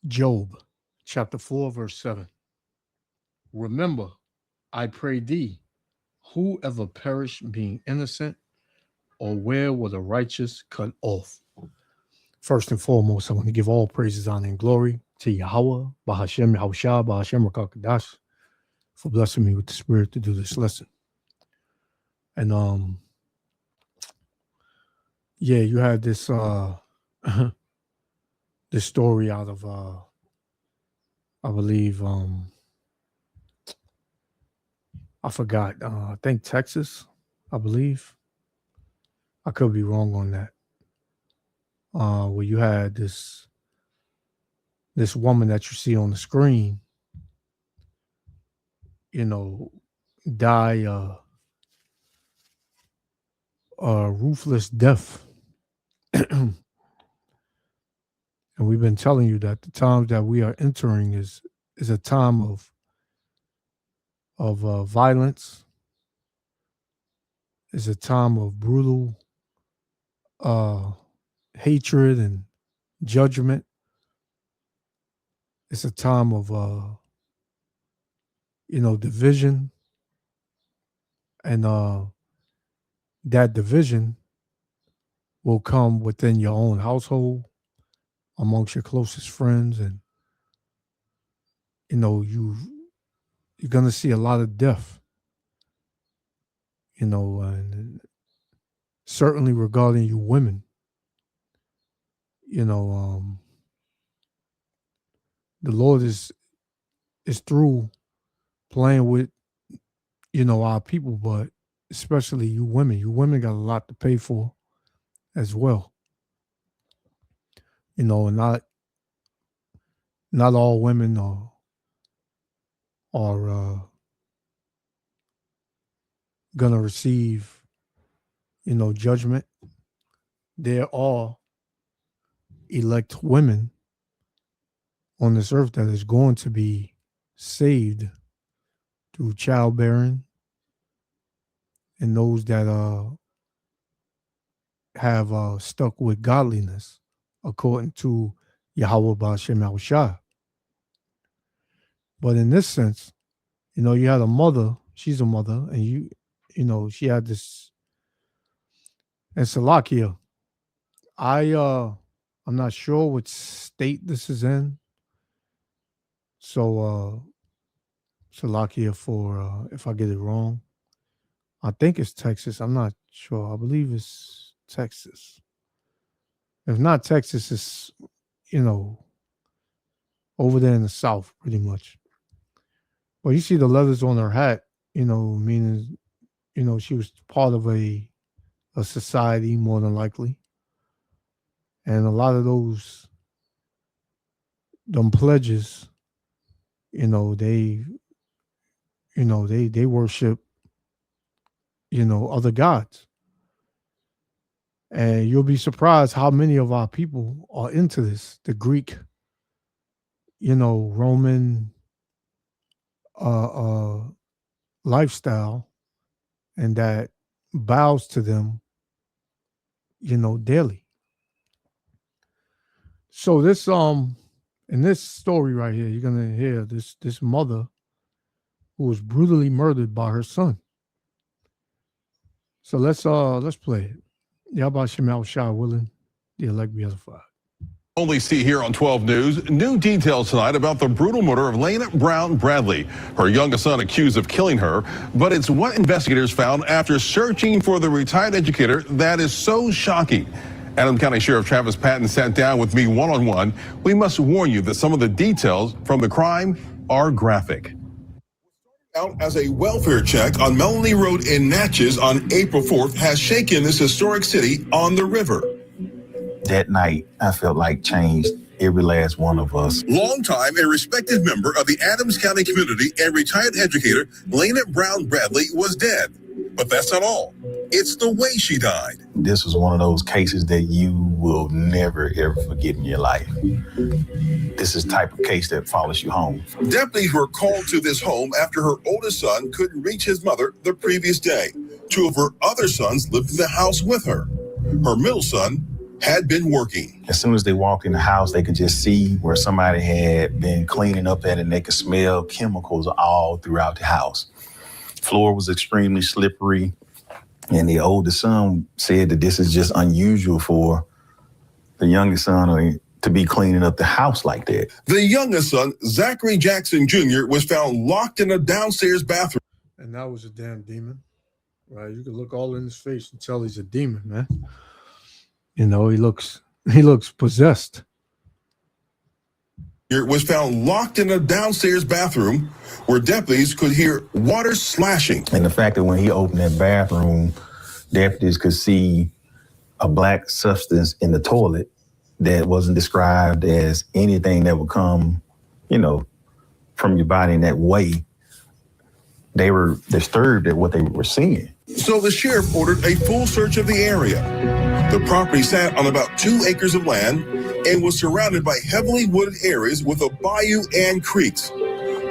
Job chapter 4, verse 7. Remember, I pray thee, who ever perished being innocent, or where were the righteous cut off? First and foremost, I want to give all praises, honor, and glory to Yahweh, Bahashem Yahushua, Bahashem Rakakadash, for blessing me with the spirit to do this lesson. And yeah, you had this this story out of I believe I forgot. I think Texas, I believe. I could be wrong on that. Where you had this woman that you see on the screen, die a ruthless death. And we've been telling you that the times that we are entering is a time of violence, is a time of brutal hatred and judgment. It's a time of division, and that division will come within your own household, amongst your closest friends, and you're gonna see a lot of death, and certainly regarding you women, the Lord is through playing with our people, but especially you women. You women got a lot to pay for as well. And not all women are gonna receive judgment. There are elect women on this earth that is going to be saved through childbearing, and those that have stuck with godliness according to Yahweh Ba'Shem Yahushua. But in this sense, you had a mother, she's a mother, and she had this, and Salakia, I'm not sure what state this is in. So Salakia for if I get it wrong. I think it's Texas. I'm not sure. I believe it's Texas. If not Texas, it's over there in the South, pretty much. Well, you see the letters on her hat, meaning she was part of a society, more than likely. And a lot of them pledges, they worship, other gods. And you'll be surprised how many of our people are into this. The Greek, Roman lifestyle, and that bows to them, daily. So this in this story right here, you're gonna hear this mother who was brutally murdered by her son. So let's play it. Yabba Shemal Shah willing, the elect beatified. Only see here on 12 News. New details tonight about the brutal murder of Lena Brown Bradley, her youngest son accused of killing her. But it's what investigators found after searching for the retired educator that is so shocking. Adams County Sheriff Travis Patton sat down with me one-on-one. We must warn you that some of the details from the crime are graphic. Out as a welfare check on Melanie Road in Natchez on April 4th has shaken this historic city on the river. That night, I felt like changed every last one of us. Longtime and respected member of the Adams County community and retired educator, Lena Brown Bradley, was dead. But that's not all. It's the way she died. This was one of those cases that you will never, ever forget in your life. This is the type of case that follows you home. Deputies were called to this home after her oldest son couldn't reach his mother the previous day. Two of her other sons lived in the house with her. Her middle son had been working. As soon as they walked in the house, they could just see where somebody had been cleaning up at it, and they could smell chemicals all throughout the house. Floor was extremely slippery, and the oldest son said that this is just unusual for the youngest son to be cleaning up the house like that. The youngest son, Zachary Jackson Jr., was found locked in a downstairs bathroom. And that was a damn demon, right? You can look all in his face and tell he's a demon, man. You know, he looks possessed. Was found locked in a downstairs bathroom where deputies could hear water splashing. And the fact that when he opened that bathroom, deputies could see a black substance in the toilet that wasn't described as anything that would come, you know, from your body in that way. They were disturbed at what they were seeing. So the sheriff ordered a full search of the area. The property sat on about 2 acres of land and was surrounded by heavily wooded areas with a bayou and creeks.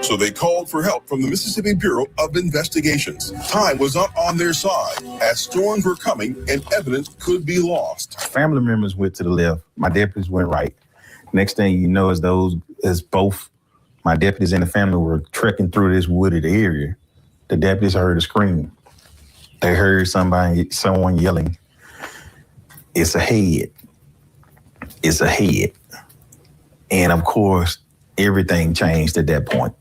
So they called for help from the Mississippi Bureau of Investigations. Time was not on their side as storms were coming and evidence could be lost. Family members went to the left. My deputies went right. Next thing you know, as both my deputies and the family were trekking through this wooded area, the deputies heard a scream. They heard someone yelling, "It's a head. It's a head." And of course, everything changed at that point.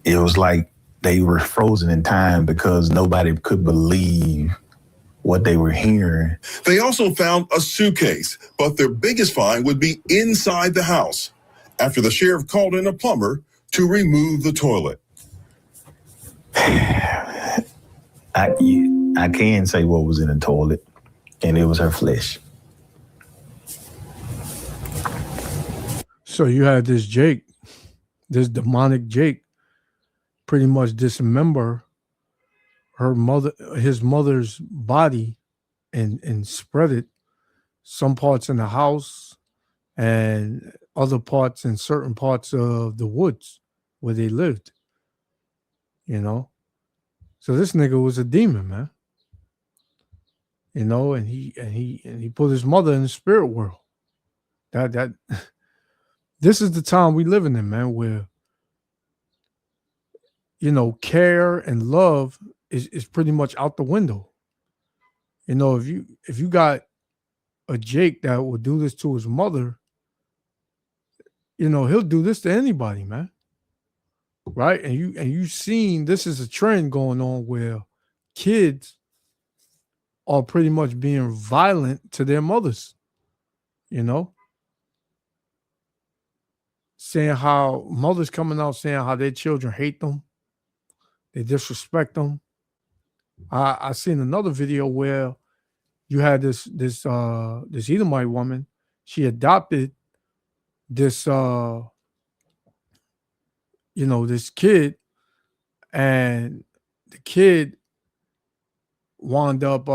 It was like they were frozen in time because nobody could believe what they were hearing. They also found a suitcase, but their biggest find would be inside the house after the sheriff called in a plumber to remove the toilet. I can say what was in the toilet, and it was her flesh. So you had this Jake, this demonic Jake, pretty much dismember his mother's body and spread it, some parts in the house and other parts in certain parts of the woods where they lived. You know? So this nigga was a demon, man. You know, and he put his mother in the spirit world. That this is the time we living in, man, where, you know, care and love is pretty much out the window. You know, if you got a Jake that would do this to his mother, you know, he'll do this to anybody, man. Right? And you seen this is a trend going on where kids are pretty much being violent to their mothers, you know? Saying how mothers coming out saying how their children hate them, they disrespect them. I seen another video where you had this Edomite woman. She adopted this this kid, and the kid wound up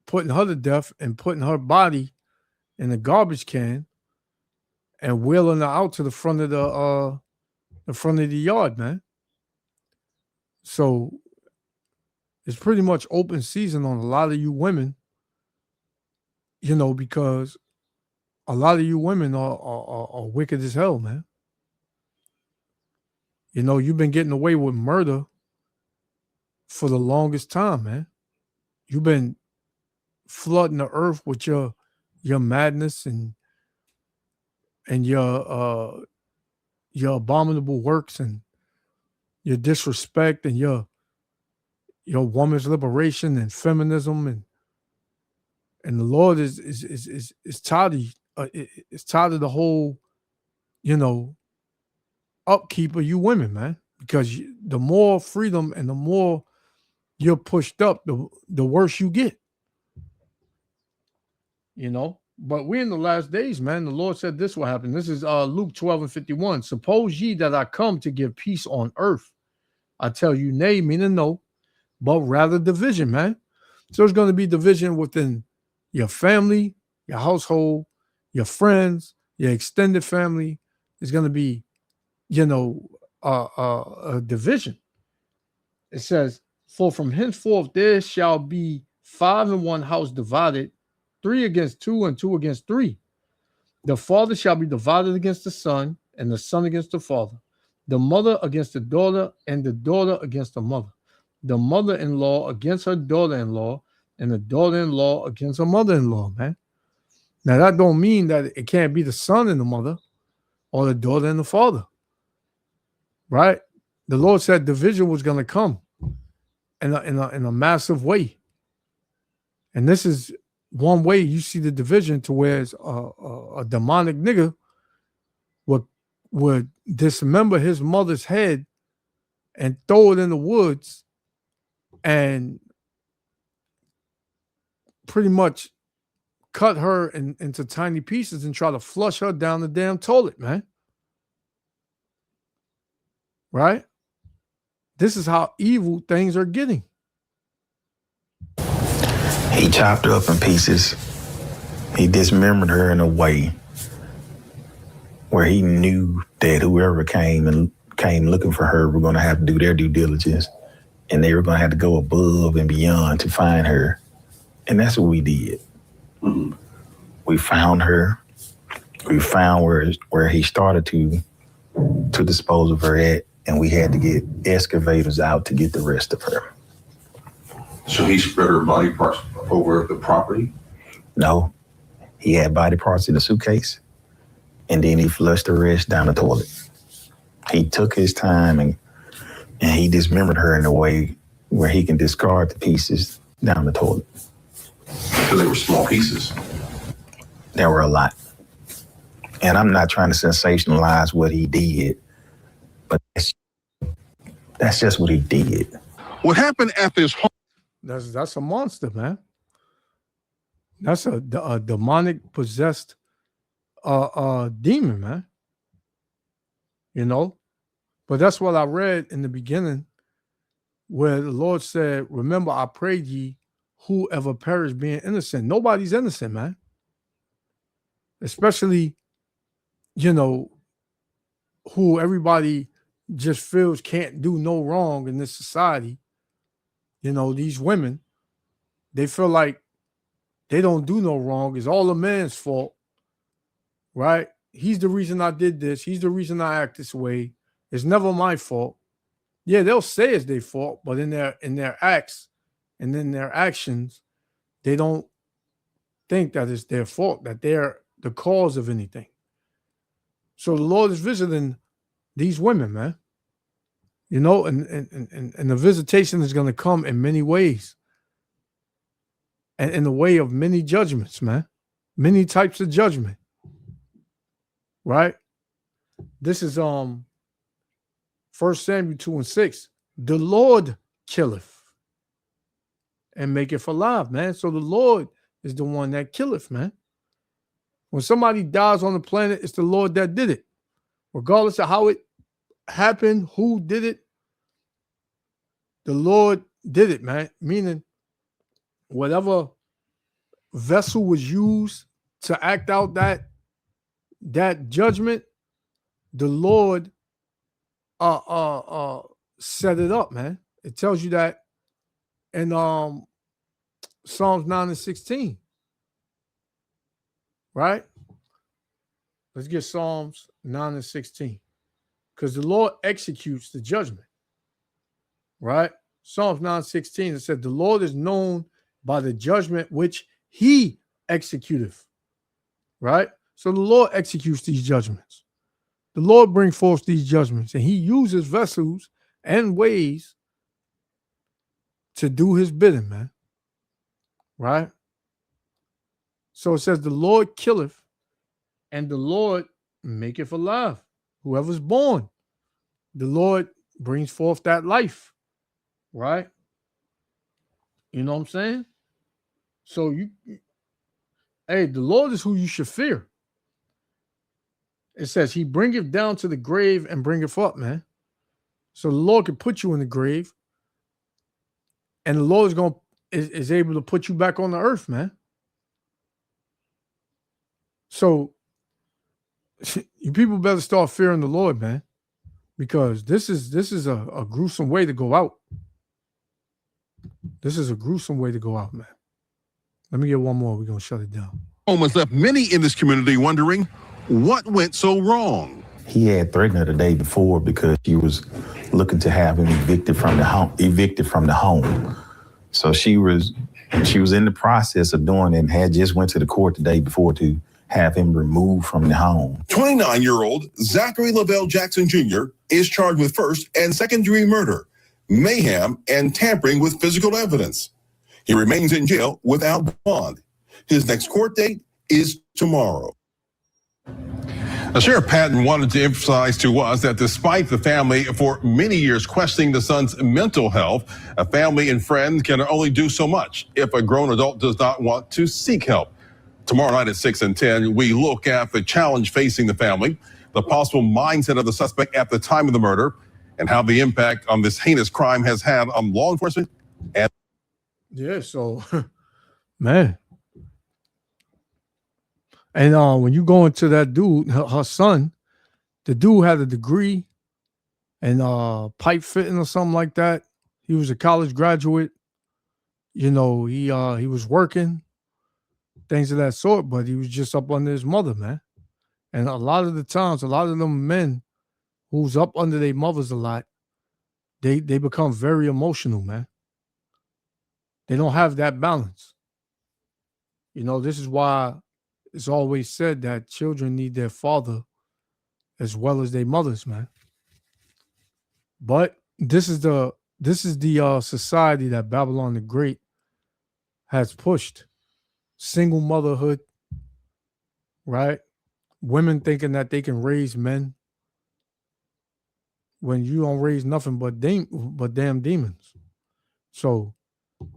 putting her to death and putting her body in a garbage can and wheeling her out to the front of the yard, man. So it's pretty much open season on a lot of you women, you know, because a lot of you women are wicked as hell, man. You know, you've been getting away with murder for the longest time, man. You've been flooding the earth with your madness and your abominable works and your disrespect and your woman's liberation and feminism and the Lord is tired of it's tired of the whole, you know, upkeep of you women, man, because the more freedom and the more you're pushed up, the worse you get, you know. But we're in the last days, man. The Lord said this will happen. This is Luke 12:51. Suppose ye that I come to give peace on earth. I tell you, nay, meaning no, but rather division, man. So there's going to be division within your family, your household, your friends, your extended family. There's going to be, you know, a division. It says, for from henceforth there shall be 5 in one house divided 3 against 2, and 2 against 3. The father shall be divided against the son, and the son against the father. The mother against the daughter, and the daughter against the mother. The mother-in-law against her daughter-in-law, and the daughter-in-law against her mother-in-law, man. Now, that don't mean that it can't be the son and the mother or the daughter and the father, right? The Lord said division was going to come in a massive way. And this is one way you see the division, to where it's a demonic nigga would dismember his mother's head and throw it in the woods and pretty much cut her into tiny pieces and try to flush her down the damn toilet, man. Right? This is how evil things are getting. He chopped her up in pieces. He dismembered her in a way where he knew that whoever came looking for her were going to have to do their due diligence, and they were going to have to go above and beyond to find her. And that's what we did. Mm-hmm. We found her. We found where he started to dispose of her at, and we had to get excavators out to get the rest of her. So he spread her body parts over the property? No. He had body parts in a suitcase, and then he flushed the rest down the toilet. He took his time and he dismembered her in a way where he can discard the pieces down the toilet. So they were small pieces? There were a lot. And I'm not trying to sensationalize what he did, but that's just what he did. What happened at this home? That's a monster, man. That's a demonic possessed demon, man. You know? But that's what I read in the beginning, where the Lord said, remember, I prayed ye, whoever perished being innocent. Nobody's innocent, man. Especially, you know, who everybody just feels can't do no wrong in this society. You know, these women, they feel like they don't do no wrong. It's all a man's fault, right? He's the reason I did this. He's the reason I act this way. It's never my fault. Yeah, they'll say it's their fault, but in their acts and in their actions, they don't think that it's their fault, that they're the cause of anything. So the Lord is visiting these women, man. You know, and the visitation is going to come in many ways. And in the way of many judgments, man. Many types of judgment. Right? This is 1 Samuel 2:6. The Lord killeth and maketh alive, man. So the Lord is the one that killeth, man. When somebody dies on the planet, it's the Lord that did it. Regardless of how it happened, who did it, the Lord did it, man. Meaning, whatever vessel was used to act out that judgment, the Lord set it up, man. It tells you that in Psalms 9:16. Right? Let's get Psalms 9:16. Because the Lord executes the judgment. Right? Psalms 9:16, it said, the Lord is known by the judgment which he executeth. Right? So the Lord executes these judgments. The Lord brings forth these judgments, and he uses vessels and ways to do his bidding, man. Right? So it says, the Lord killeth, and the Lord maketh alive. Whoever's born, the Lord brings forth that life. Right? You know what I'm saying? So the Lord is who you should fear. It says he bringeth down to the grave and bringeth up, man. So the Lord can put you in the grave, and the Lord is able to put you back on the earth, man. So you people better start fearing the Lord, man, because this is a gruesome way to go out. This is a gruesome way to go out, man. Let me get one more. We're going to shut it down. Home has left many in this community wondering what went so wrong. He had threatened her the day before because she was looking to have him evicted from the home. So she was in the process of doing it and had just went to the court the day before to have him removed from the home. 29-year-old Zachary Lavelle Jackson Jr. is charged with first and second-degree murder, mayhem, and tampering with physical evidence. He remains in jail without bond. His next court date is tomorrow. Now, Sheriff Patton wanted to emphasize to us that despite the family for many years questioning the son's mental health, a family and friends can only do so much if a grown adult does not want to seek help. Tomorrow night at 6 and 10, we look at the challenge facing the family, the possible mindset of the suspect at the time of the murder, and how the impact on this heinous crime has had on law enforcement. Yeah, so, man. And when you go into that dude, her son, the dude had a degree in pipe fitting or something like that. He was a college graduate. You know, he was working, things of that sort, but he was just up under his mother, man. And a lot of the times, a lot of them men who's up under their mothers a lot, they become very emotional, man. They don't have that balance. You know, this is why it's always said that children need their father as well as their mothers, man. But this is the society that Babylon the Great has pushed. Single motherhood, right? Women thinking that they can raise men when you don't raise nothing but damn demons. So,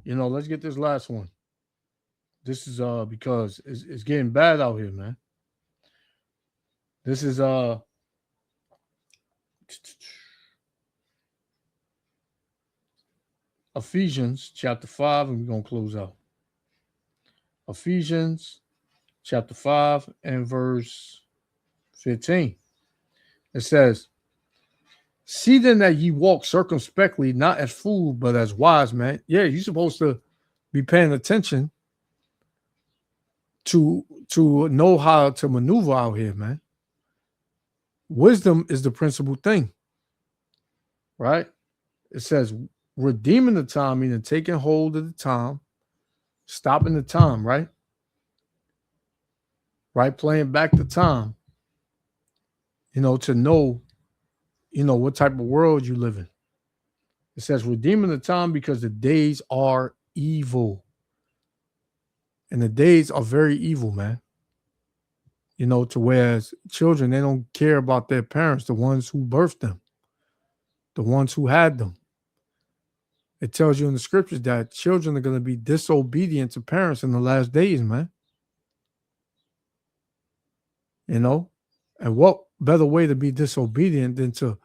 you know, let's get this last one. This is because it's getting bad out here, man. This is Ephesians chapter 5, and we're gonna close out. Ephesians chapter 5 and verse 15. It says, "See then that ye walk circumspectly, not as fools, but as wise men." Yeah, you're supposed to be paying attention to know how to maneuver out here, man. Wisdom is the principal thing, right? It says, redeeming the time, meaning taking hold of the time, stopping the time, right? Right, playing back the time, you know, to know, you know, what type of world you live in. It says, redeeming the time because the days are evil. And the days are very evil, man. You know, to whereas children, they don't care about their parents, the ones who birthed them, the ones who had them. It tells you in the scriptures that children are going to be disobedient to parents in the last days, man. You know, and what better way to be disobedient than to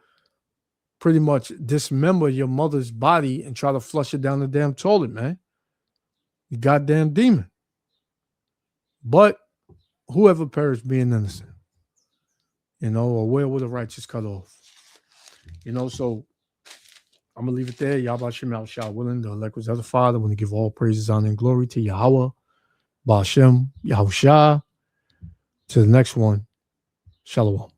pretty much dismember your mother's body and try to flush it down the damn toilet, man. You goddamn demon. But whoever perished being innocent, you know, or where will the righteous cut off? You know, so I'm going to leave it there. Yahweh Shem Yahushua willing, the elect was as a father, when to give all praises, honor, and glory to Yahweh, Ba'ashem, Yahushua. To the next one, Shalom.